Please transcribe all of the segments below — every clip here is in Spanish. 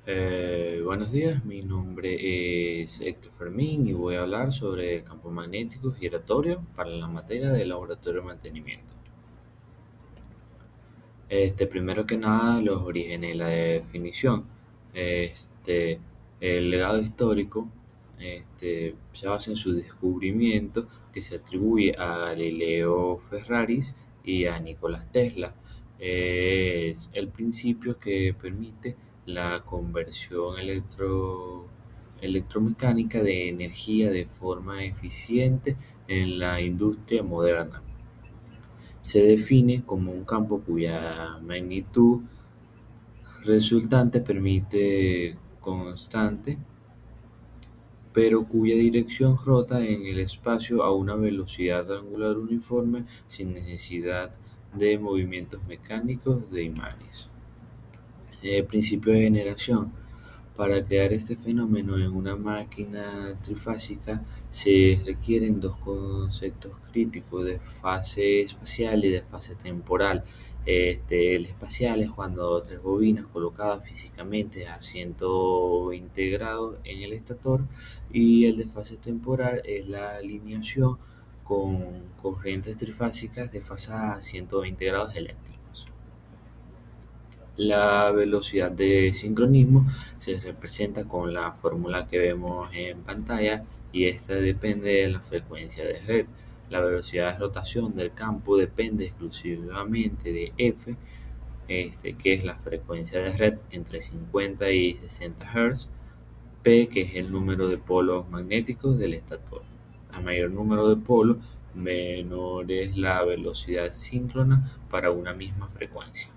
Buenos días, mi nombre es Héctor Fermín y voy a hablar sobre el campo magnético giratorio para la materia de laboratorio de mantenimiento. Primero que nada, los orígenes y la definición. Este, el legado histórico se basa en su descubrimiento que se atribuye a Galileo Ferraris y a Nikola Tesla. Es el principio que permite la conversión electromecánica de energía de forma eficiente en la industria moderna. Se define como un campo cuya magnitud resultante permite constante, pero cuya dirección rota en el espacio a una velocidad angular uniforme sin necesidad de movimientos mecánicos de imanes. Principio de generación. Para crear este fenómeno en una máquina trifásica se requieren dos conceptos críticos de fase espacial y de fase temporal. El espacial es cuando tres bobinas colocadas físicamente a 120 grados en el estator, y el de fase temporal es la alineación con corrientes trifásicas desfasadas a 120 grados eléctricos. La velocidad de sincronismo se representa con la fórmula que vemos en pantalla, y esta depende de la frecuencia de red. La velocidad de rotación del campo depende exclusivamente de F, que es la frecuencia de red entre 50 y 60 Hz, P, que es el número de polos magnéticos del estator. A mayor número de polos, menor es la velocidad síncrona para una misma frecuencia.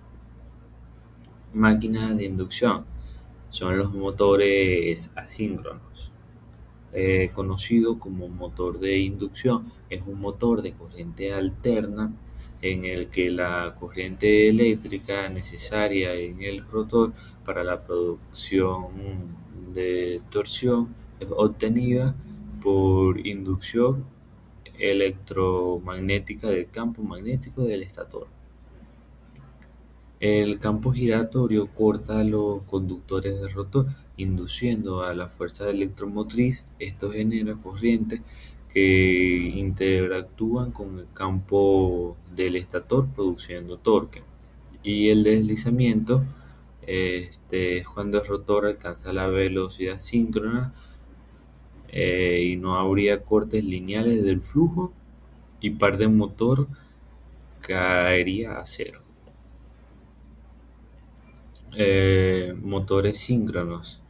Máquinas de inducción son los motores asíncronos. Conocido como motor de inducción, es un motor de corriente alterna en el que la corriente eléctrica necesaria en el rotor para la producción de torsión es obtenida por inducción electromagnética del campo magnético del estator. El campo giratorio corta los conductores del rotor, induciendo a la fuerza electromotriz. Esto genera corrientes que interactúan con el campo del estator, produciendo torque. Y el deslizamiento es cuando el rotor alcanza la velocidad síncrona, y no habría cortes lineales del flujo, y par de motor caería a cero. Motores síncronos.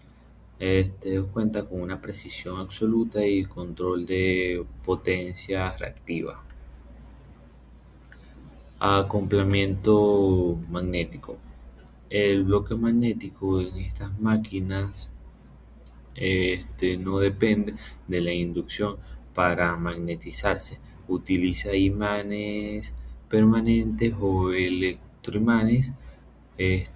Cuenta con una precisión absoluta y control de potencia reactiva. Acoplamiento magnético. El bloque magnético en estas máquinas no depende de la inducción para magnetizarse. Utiliza imanes permanentes o electroimanes,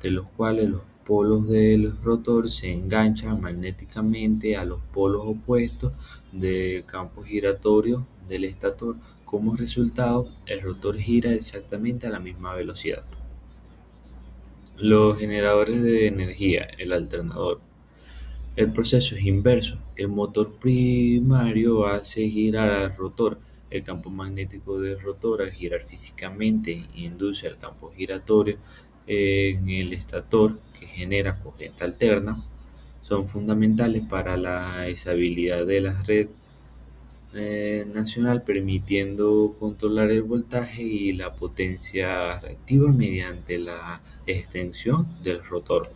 los cuales los polos del rotor se enganchan magnéticamente a los polos opuestos del campo giratorio del estator. Como resultado, el rotor gira exactamente a la misma velocidad. Los generadores de energía, el alternador. El proceso es inverso. El motor primario hace girar al rotor. El campo magnético del rotor, al girar físicamente, induce el campo giratorio en el estator, que genera corriente alterna. Son fundamentales para la estabilidad de la red nacional, permitiendo controlar el voltaje y la potencia reactiva mediante la extensión del rotor.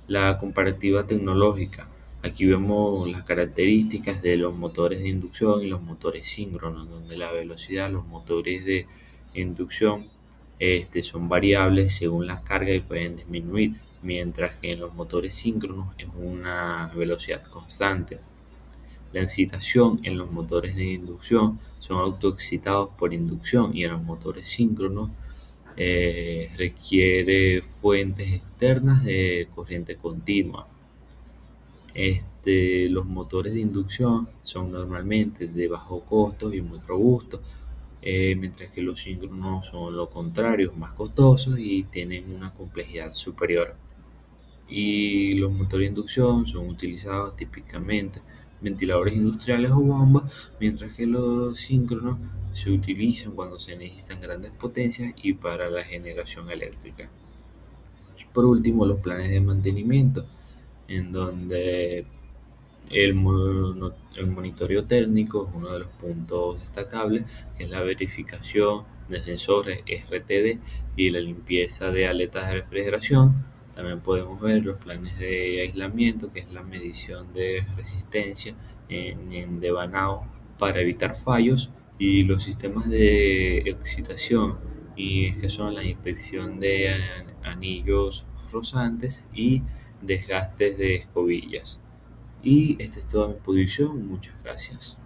La comparativa tecnológica. Aquí vemos las características de los motores de inducción y los motores síncronos, donde la velocidad de los motores de inducción son variables según la carga y pueden disminuir, mientras que en los motores síncronos es una velocidad constante. La excitación en los motores de inducción son autoexcitados por inducción, y en los motores síncronos requiere fuentes externas de corriente continua. Los motores de inducción son normalmente de bajo costo y muy robustos, mientras que los síncronos son lo contrario, más costosos y tienen una complejidad superior. Y los motores de inducción son utilizados típicamente ventiladores industriales o bombas, mientras que los síncronos se utilizan cuando se necesitan grandes potencias y para la generación eléctrica. Por último, los planes de mantenimiento, en donde el monitoreo técnico es uno de los puntos destacables, que es la verificación de sensores RTD y la limpieza de aletas de refrigeración. También podemos ver los planes de aislamiento, que es la medición de resistencia en devanado para evitar fallos, y los sistemas de excitación, y que son la inspección de anillos rozantes y desgastes de escobillas. Y esta es toda mi posición. Muchas gracias.